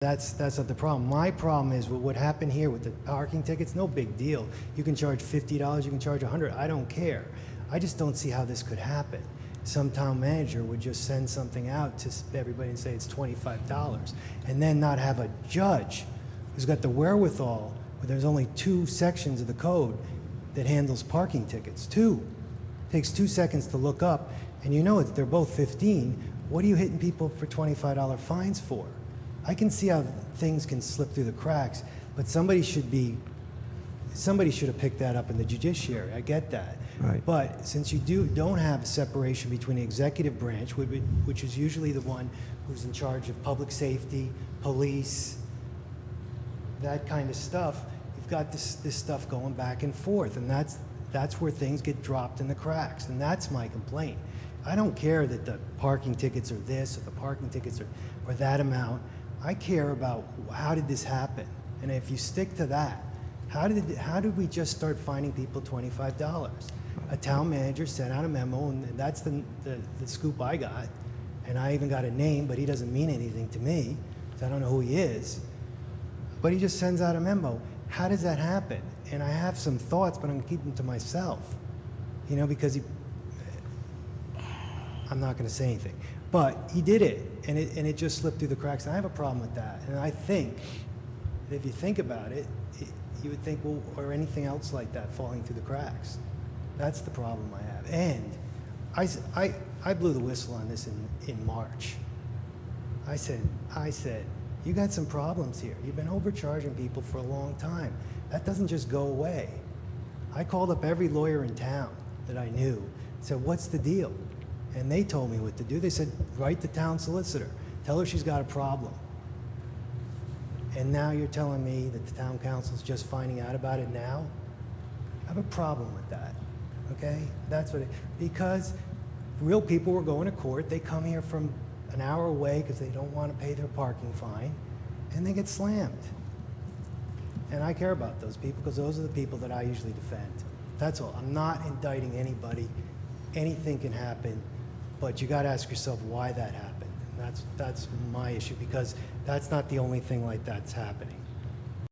That's not the problem. My problem is with what happened here with the parking tickets, no big deal. You can charge $50, you can charge $100, I don't care. I just don't see how this could happen. Some town manager would just send something out to everybody and say it's $25, and then not have a judge who's got the wherewithal, where there's only 2 sections of the code that handles parking tickets. 2. Takes 2 seconds to look up, and you know they're both 15. What are you hitting people for $25 fines for? I can see how things can slip through the cracks, but somebody should have picked that up in the judiciary. I get that. Right. But since you don't have a separation between the executive branch, which is usually the one who's in charge of public safety, police, that kind of stuff, you've got this stuff going back and forth, and that's where things get dropped in the cracks, and that's my complaint. I don't care that the parking tickets are this or the parking tickets or that amount. I care about how did this happen, and if you stick to that, how did we just start fining people $25? A town manager sent out a memo, and that's the scoop I got, and I even got a name, but he doesn't mean anything to me, so I don't know who he is. But he just sends out a memo. How does that happen? And I have some thoughts, but I'm gonna keep them to myself, because I'm not gonna say anything. But he did it, and it just slipped through the cracks, and I have a problem with that. And I think that if you think about it, you would think, well, or anything else like that falling through the cracks. That's the problem I have. And I blew the whistle on this in March. I said, you got some problems here. You've been overcharging people for a long time. That doesn't just go away. I called up every lawyer in town that I knew, said, what's the deal? And they told me what to do. They said, write the town solicitor. Tell her she's got a problem. And now you're telling me that the town council's just finding out about it now? I have a problem with that, okay? That's what because real people were going to court. They come here from an hour away because they don't want to pay their parking fine, and they get slammed. And I care about those people because those are the people that I usually defend. That's all. I'm not indicting anybody. Anything can happen, but you got to ask yourself why that happened. And that's my issue, because that's not the only thing like that's happening.